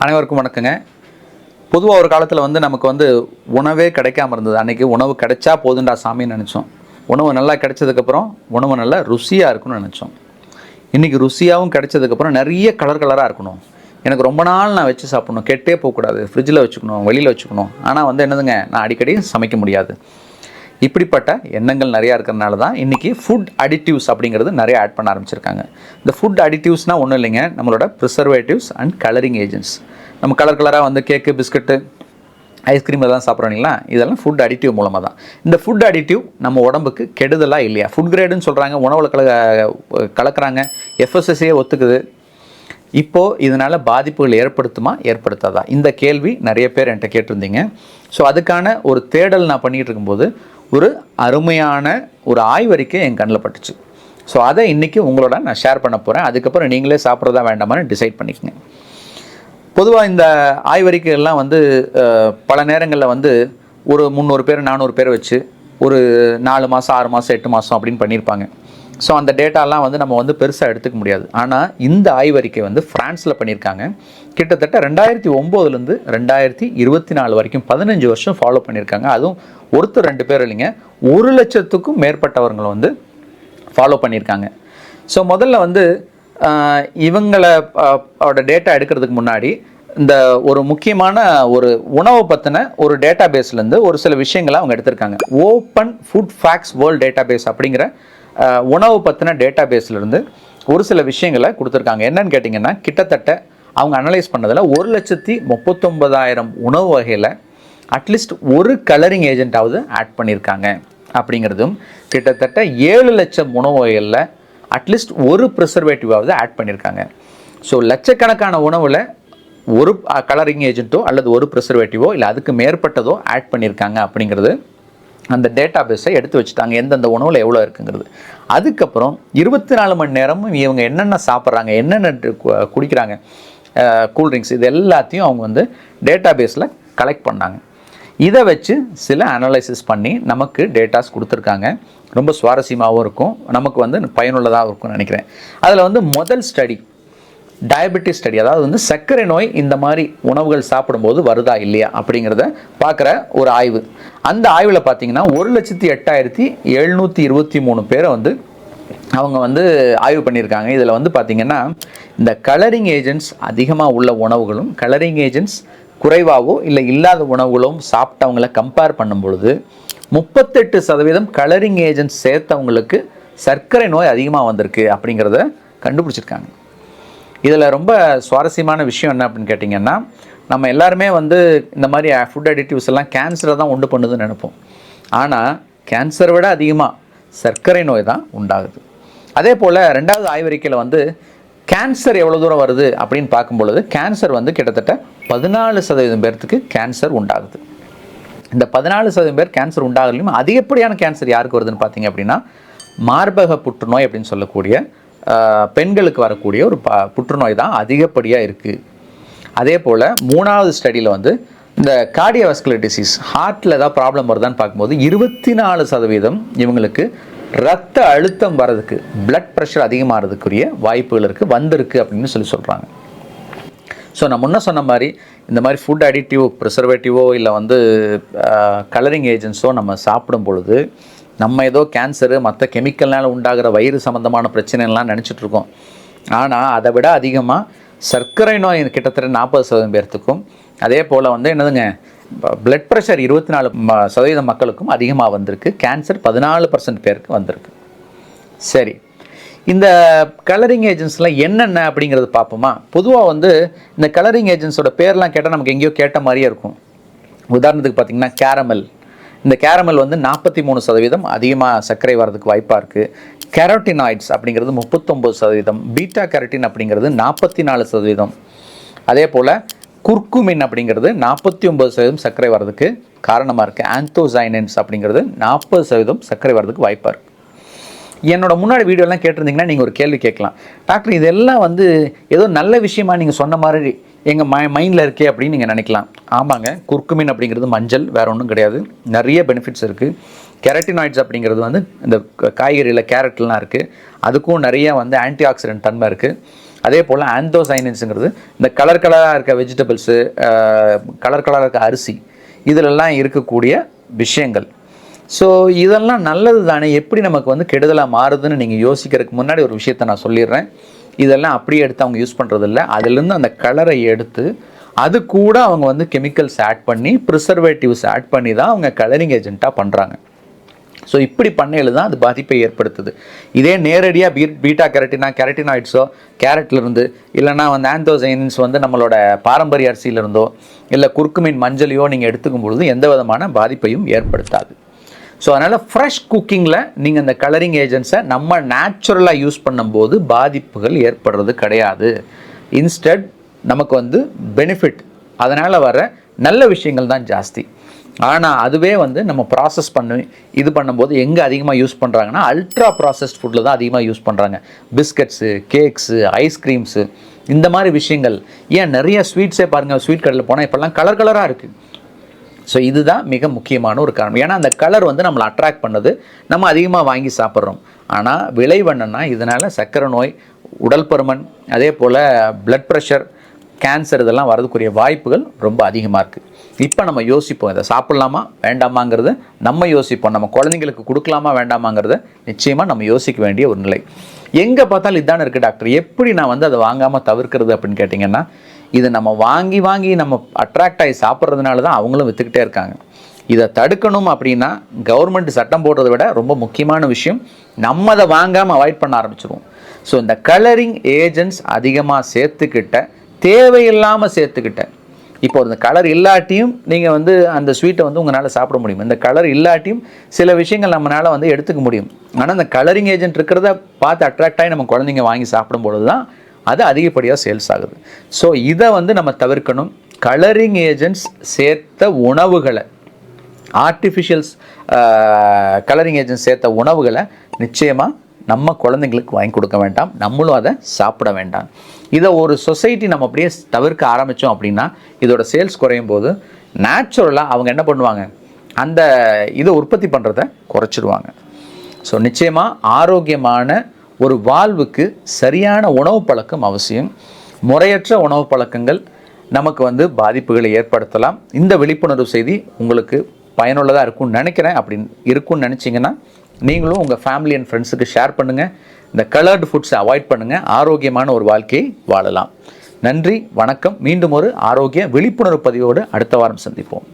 அனைவருக்கும் வணக்கங்க. பொதுவாக ஒரு காலத்தில் நமக்கு உணவே கிடைக்காம இருந்தது. அன்றைக்கி உணவு கிடைச்சா போதுண்டா சாமின்னு நினச்சோம். உணவு நல்லா கிடைச்சதுக்கப்புறம் உணவு நல்லா ருசியாக இருக்குன்னு நினச்சோம். இன்றைக்கி ருசியாகவும் கிடைச்சதுக்கப்புறம் நிறைய கலர் கலராக இருக்கணும், எனக்கு ரொம்ப நாள் நான் வச்சு சாப்பிட்ணும், கெட்டே போகக்கூடாது, ஃப்ரிட்ஜில் வச்சுக்கணும், வெளியில் வச்சுக்கணும். ஆனால் என்னதுங்க, நான் அடிக்கடி சமைக்க முடியாது. இப்படிப்பட்ட எண்ணங்கள் நிறையா இருக்கிறதுனால தான் இன்றைக்கி ஃபுட் அடிட்டிவ்ஸ் அப்படிங்கிறது நிறைய ஆட் பண்ண ஆரம்பிச்சிருக்காங்க. இந்த ஃபுட் அடிட்டிவ்ஸ்னால் ஒன்றும் இல்லைங்க, நம்மளோட ப்ரிசர்வேட்டிவ்ஸ் அண்ட் கலரிங் ஏஜென்ட்ஸ். நம்ம கலர் கலராக கேக்கு, பிஸ்கட்டு, ஐஸ்கிரீம் இதெல்லாம் சாப்பிட்றோம் இல்லைங்களா, இதெல்லாம் ஃபுட் அடிட்டிவ் மூலமாக தான். இந்த ஃபுட் அடிட்டிவ் நம்ம உடம்புக்கு கெடுதலாக இல்லையா? ஃபுட் கிரேடுன்னு சொல்கிறாங்க, உணவில் கலக்கிறாங்க, எஃப்எஸ்எஸ்ஏ ஒத்துக்குது. இப்போது இதனால் பாதிப்புகள் ஏற்படுத்தாதா? இந்த கேள்வி நிறைய பேர் என்கிட்ட கேட்டிருந்தீங்க. ஸோ அதுக்கான ஒரு தேடல் நான் பண்ணிகிட்டு இருக்கும்போது ஒரு அருமையான ஒரு ஆய்வறிக்கை என் கண்ணில் பட்டுச்சு. ஸோ அதை இன்றைக்கி உங்களோட நான் ஷேர் பண்ண போகிறேன். அதுக்கப்புறம் நீங்களே சாப்பிட்றதா வேண்டாமான்னு டிசைட் பண்ணிக்கோங்க. பொதுவாக இந்த ஆய்வறிக்கைகள்லாம் பல நேரங்களில் ஒரு 300 பேர் 400 பேர் வச்சு ஒரு 4 மாதம் 6 மாதம் 8 மாதம் அப்படின்னு பண்ணியிருப்பாங்க. ஸோ அந்த டேட்டாலாம் நம்ம பெருசாக எடுத்துக்க முடியாது. ஆனால் இந்த ஆய்வறிக்கை ஃப்ரான்ஸில் பண்ணியிருக்காங்க. கிட்டத்தட்ட 2009லேருந்து 2024 வரைக்கும் 15 வருஷம் ஃபாலோ பண்ணியிருக்காங்க. அதுவும் ஒருத்தர் 2 பேர் இல்லைங்க, 1,00,000க்கும் மேற்பட்டவர்கள் ஃபாலோ பண்ணியிருக்காங்க. ஸோ முதல்ல இவங்களோட டேட்டா எடுக்கிறதுக்கு முன்னாடி இந்த ஒரு முக்கியமான ஒரு உணவை பற்றின ஒரு டேட்டா பேஸ்லேருந்து ஒரு சில விஷயங்களை அவங்க எடுத்திருக்காங்க. Open Food Facts world database அப்படிங்கிற உணவு பற்றின டேட்டா பேஸ்லேருந்து ஒரு சில விஷயங்களை கொடுத்துருக்காங்க. என்னன்னு கேட்டிங்கன்னா, கிட்டத்தட்ட அவங்க அனலைஸ் பண்ணதில் 1,39,000 உணவு வகையில் அட்லீஸ்ட் ஒரு கலரிங் ஏஜென்ட்டாவது ஆட் பண்ணியிருக்காங்க அப்படிங்கிறதும், கிட்டத்தட்ட 7 லட்சம் உணவு வகைகளில் அட்லீஸ்ட் ஒரு ப்ரிசர்வேட்டிவாவது ஆட் பண்ணியிருக்காங்க. ஸோ லட்சக்கணக்கான உணவில் ஒரு கலரிங் ஏஜென்ட்டோ அல்லது ஒரு ப்ரிசர்வேட்டிவோ இல்லை அதுக்கு மேற்பட்டதோ ஆட் பண்ணியிருக்காங்க அப்படிங்கிறது அந்த டேட்டா பேஸை எடுத்து வச்சுட்டாங்க, எந்தெந்த உணவில் எவ்வளோ இருக்குங்கிறது. அதுக்கப்புறம் 24 மணி நேரமும் இவங்க என்னென்ன சாப்பிட்றாங்க, என்னென்ன குடிக்கிறாங்க, கூல்ட்ரிங்க்ஸ், இது எல்லாத்தையும் அவங்க டேட்டா பேஸில் கலெக்ட் பண்ணாங்க. இதை வச்சு சில அனலைசிஸ் பண்ணி நமக்கு டேட்டாஸ் கொடுத்துருக்காங்க. ரொம்ப சுவாரஸ்யமாகவும் இருக்கும், நமக்கு பயனுள்ளதாக இருக்கும்னு நினைக்கிறேன். அதில் முதல் ஸ்டடி டயபெட்டிஸ் ஸ்டடி, அதாவது சர்க்கரை நோய் இந்த மாதிரி உணவுகள் சாப்பிடும்போது வருதா இல்லையா அப்படிங்கிறத பார்க்குற ஒரு ஆய்வு. அந்த ஆய்வில் பார்த்தீங்கன்னா 1,08,723 பேரை அவங்க ஆய்வு பண்ணியிருக்காங்க. இதில் பார்த்தீங்கன்னா இந்த கலரிங் ஏஜென்ட்ஸ் அதிகமாக உள்ள உணவுகளும் கலரிங் ஏஜென்ட்ஸ் குறைவாகவோ இல்லை இல்லாத உணவுகளும் சாப்பிட்டவங்களை கம்பேர் பண்ணும் பொழுது 38% கலரிங் ஏஜென்ட்ஸ் சேர்த்தவங்களுக்கு சர்க்கரை நோய் அதிகமாக வந்திருக்கு அப்படிங்கிறத கண்டுபிடிச்சிருக்காங்க. இதில் ரொம்ப சுவாரஸ்யமான விஷயம் என்ன அப்படின்னு கேட்டிங்கன்னா, நம்ம எல்லாருமே இந்த மாதிரி ஃபுட் அடிட்டிவ்ஸ் எல்லாம் கேன்சரை தான் உண்டு பண்ணுதுன்னு நினைப்போம். ஆனால் கேன்சரை விட அதிகமாக சர்க்கரை நோய் தான் உண்டாகுது. அதே போல் 2வது ஆய்வறிக்கையில் கேன்சர் எவ்வளோ தூரம் வருது அப்படின்னு பார்க்கும்பொழுது கேன்சர் கிட்டத்தட்ட 14% பேர்த்துக்கு கேன்சர் உண்டாகுது. இந்த 14% பேர் கேன்சர் உண்டாகலையும் அதிகப்படியான கேன்சர் யாருக்கு வருதுன்னு பார்த்தீங்க அப்படின்னா, மார்பக புற்றுநோய் அப்படின்னு சொல்லக்கூடிய பெண்களுக்கு வரக்கூடிய ஒரு புற்றுநோய் தான் அதிகப்படியாக இருக்குது. அதே போல் 3வது ஸ்டடியில் இந்த கார்டியோவாஸ்குலர் டிசீஸ், ஹார்ட்டில் ஏதாவது ப்ராப்ளம் வருதான்னு பார்க்கும்போது 24% இவங்களுக்கு ரத்த அழுத்தம் வர்றதுக்கு, பிளட் ப்ரெஷர் அதிகமாகிறதுக்குரிய வாய்ப்புகள் இருக்குது, வந்திருக்கு அப்படின்னு சொல்கிறாங்க. ஸோ நான் முன்ன சொன்ன மாதிரி இந்த மாதிரி ஃபுட் அடிட்டிவ், ப்ரிசர்வேட்டிவோ இல்லை கலரிங் ஏஜென்ட்ஸோ நம்ம சாப்பிடும் பொழுது நம்ம ஏதோ கேன்சரு மற்ற கெமிக்கல்னால் உண்டாகிற வயிறு சம்மந்தமான பிரச்சனைலாம் நினச்சிட்ருக்கோம். ஆனால் அதை விட அதிகமாக சர்க்கரை நோய் கிட்டத்தட்ட 40% பேர்த்துக்கும், அதே போல் என்னதுங்க பிளட் ப்ரெஷர் 24% மக்களுக்கும் அதிகமாக வந்திருக்கு. கேன்சர் 14% பேருக்கு வந்திருக்கு. சரி, இந்த கலரிங் ஏஜென்ட்ஸ்லாம் என்னென்ன அப்படிங்கிறது பார்ப்போமா? பொதுவாக இந்த கலரிங் ஏஜென்ட்ஸோட பேர்லாம் கேட்டால் நமக்கு எங்கேயோ கேட்ட மாதிரியே இருக்கும். உதாரணத்துக்கு பார்த்திங்கன்னா கேரமல். இந்த கேரமல் 43% அதிகமாக சர்க்கரை வர்றதுக்கு வாய்ப்பாக இருக்குது. கேரோட்டினாய்ட்ஸ் அப்படிங்கிறது 39%, பீட்டா கேரட்டின் அப்படிங்கிறது 44%, அதே போல் குர்குமின் அப்படிங்கிறது 49% சர்க்கரை வர்றதுக்கு காரணமாக இருக்குது. ஆந்தோசைனன்ஸ் அப்படிங்கிறது 40% சர்க்கரை வர்றதுக்கு வாய்ப்பாக இருக்குது. என்னோட முன்னாடி வீடியோலாம் கேட்டிருந்தீங்கன்னா நீங்கள் ஒரு கேள்வி கேட்கலாம், டாக்டர் இதெல்லாம் ஏதோ நல்ல விஷயமா நீங்கள் சொன்ன மாதிரி எங்கள் மைண்டில் இருக்கே அப்படின்னு நீங்கள் நினைக்கலாம். ஆமாங்க, குர்குமின் அப்படிங்கிறது மஞ்சள், வேறு ஒன்றும் கிடையாது, நிறைய பெனிஃபிட்ஸ் இருக்குது. கெரட்டினாய்ட்ஸ் அப்படிங்கிறது இந்த காய்கறியில் கேரட்லாம் இருக்குது, அதுக்கும் நிறைய ஆன்டி ஆக்சிடென்ட் தன்மை இருக்குது. அதே போல் ஆந்தோசைனின்ஸுங்கிறது இந்த கலர் கலராக இருக்க வெஜிடபிள்ஸு, கலர் கலராக இருக்க அரிசி, இதிலெல்லாம் இருக்கக்கூடிய விஷயங்கள். ஸோ இதெல்லாம் நல்லது தானே, எப்படி நமக்கு வந்து கெடுதலாக மாறுதுன்னு நீங்கள் யோசிக்கிறதுக்கு முன்னாடி ஒரு விஷயத்தை நான் சொல்லிடுறேன். இதெல்லாம் அப்படியே எடுத்து அவங்க யூஸ் பண்ணுறதில்ல. அதுலேருந்து அந்த கலரை எடுத்து அது கூட அவங்க வந்து கெமிக்கல்ஸ் ஆட் பண்ணி, ப்ரிசர்வேட்டிவ்ஸ் ஆட் பண்ணி தான் அவங்க கலரிங் ஏஜென்ட்டாக பண்ணுறாங்க. ஸோ இப்படி பண்ணையில் தான் அது பாதிப்பை ஏற்படுத்துது. இதே நேரடியாக பீட்டா கேரட்டினாய்ட்ஸோ கேரட்லேருந்து, இல்லைனா வந்து ஆந்தோசைனின்ஸ் வந்து நம்மளோட பாரம்பரிய அரிசியிலிருந்தோ இல்லை குறுக்குமீன் மஞ்சளையோ நீங்கள் எடுத்துக்கும் பொழுது எந்த விதமான பாதிப்பையும் ஏற்படுத்தாது. ஸோ அதனால் ஃப்ரெஷ் குக்கிங்கில் நீங்கள் இந்த கலரிங் ஏஜென்ட்ஸை நம்ம நேச்சுரலாக யூஸ் பண்ணும்போது பாதிப்புகள் ஏற்படுறது கிடையாது. இன்ஸ்டெட் நமக்கு வந்து பெனிஃபிட், அதனால் வர நல்ல விஷயங்கள் தான் ஜாஸ்தி. ஆனால் அதுவே வந்து நம்ம ப்ராசஸ் பண்ணி இது பண்ணும்போது எங்கே அதிகமாக யூஸ் பண்ணுறாங்கன்னா அல்ட்ரா ப்ராசஸ்ட் ஃபுட்டில் தான் அதிகமாக யூஸ் பண்ணுறாங்க. பிஸ்கட்ஸு, கேக்ஸு, ஐஸ்கிரீம்ஸு, இந்த மாதிரி விஷயங்கள். ஏன் நிறைய ஸ்வீட்ஸே பாருங்கள், ஸ்வீட் கடையில் போனால் இப்போல்லாம் கலர் கலராக இருக்குது. ஸோ இதுதான் மிக முக்கியமான ஒரு காரணம். ஏன்னா அந்த கலர் வந்து நம்மளை அட்ராக்ட் பண்ணுது, நம்ம அதிகமாக வாங்கி சாப்பிட்றோம். ஆனால் விளைவு என்னன்னா இதனால் சர்க்கரை நோய், உடல் பருமன், அதே போல் பிளட் ப்ரெஷர், கேன்சர் இதெல்லாம் வரதுக்குரிய வாய்ப்புகள் ரொம்ப அதிகமாக இருக்குது. இப்போ நம்ம யோசிப்போம், இதை சாப்பிட்லாமா வேண்டாமாங்கிறத நம்ம யோசிப்போம். நம்ம குழந்தைங்களுக்கு கொடுக்கலாமா வேண்டாமாங்கிறத நிச்சயமாக நம்ம யோசிக்க வேண்டிய ஒரு நிலை. எங்கே பார்த்தாலும் இதுதானே இருக்குது டாக்டர், எப்படி நான் வந்து அதை வாங்காமல் தவிர்க்கிறது அப்படின்னு கேட்டிங்கன்னா, இதை நம்ம வாங்கி வாங்கி நம்ம அட்ராக்ட் ஆகி சாப்பிட்றதுனால தான் அவங்களும் விற்றுக்கிட்டே இருக்காங்க. இதை தடுக்கணும் அப்படின்னா கவர்மெண்ட் சட்டம் போடுறதை விட ரொம்ப முக்கியமான விஷயம் நம்ம அதை வாங்காமல் அவாய்ட் பண்ண ஆரம்பிச்சிருவோம். ஸோ இந்த கலரிங் ஏஜென்ட்ஸ் அதிகமாக சேர்த்துக்கிட்ட, தேவையில்லாமல் சேர்த்துக்கிட்ட, இப்போ இந்த கலர் இல்லாட்டியும் நீங்கள் வந்து அந்த ஸ்வீட்டை வந்து உங்களால் சாப்பிட முடியும். இந்த கலர் இல்லாட்டியும் சில விஷயங்கள் நம்மளால் வந்து எடுத்துக்க முடியும். ஆனால் இந்த கலரிங் ஏஜென்ட் இருக்கிறத பார்த்து அட்ராக்ட் ஆகி நம்ம குழந்தைங்க வாங்கி சாப்பிடும்பொழுது தான் அது அதிகப்படியாக சேல்ஸ் ஆகுது. ஸோ இதை வந்து நம்ம தவிர்க்கணும். கலரிங் ஏஜென்ட்ஸ் சேர்த்த உணவுகளை, ஆர்டிஃபிஷியல்ஸ் கலரிங் ஏஜென்ட்ஸ் சேர்த்த உணவுகளை நிச்சயமாக நம்ம குழந்தைங்களுக்கு வாங்கி கொடுக்க வேண்டாம், நம்மளும் அதை சாப்பிட வேண்டாம். இதை ஒரு சொசைட்டி நம்ம அப்படியே தவிர்க்க ஆரம்பித்தோம் அப்படின்னா இதோட சேல்ஸ் குறையும் போது நேச்சுரலாக அவங்க என்ன பண்ணுவாங்க, அந்த இதை உற்பத்தி பண்ணுறதை குறைச்சிடுவாங்க. ஸோ நிச்சயமாக ஆரோக்கியமான ஒரு வாழ்வுக்கு சரியான உணவு பழக்கம் அவசியம். முறையற்ற உணவு பழக்கங்கள் நமக்கு வந்து பாதிப்புகளை ஏற்படுத்தலாம். இந்த விழிப்புணர்வு செய்தி உங்களுக்கு பயனுள்ளதாக இருக்கும்னு நினைக்கிறேன். அப்படி இருக்குன்னு நினச்சிங்கன்னா நீங்களும் உங்கள் ஃபேமிலி அண்ட் ஃப்ரெண்ட்ஸுக்கு ஷேர் பண்ணுங்கள். இந்த கலர்டு ஃபுட்ஸை அவாய்ட் பண்ணுங்கள். ஆரோக்கியமான ஒரு வாழ்க்கையை வாழலாம். நன்றி, வணக்கம். மீண்டும் ஒரு ஆரோக்கிய விழிப்புணர்வு பதிவோடு அடுத்த வாரம் சந்திப்போம்.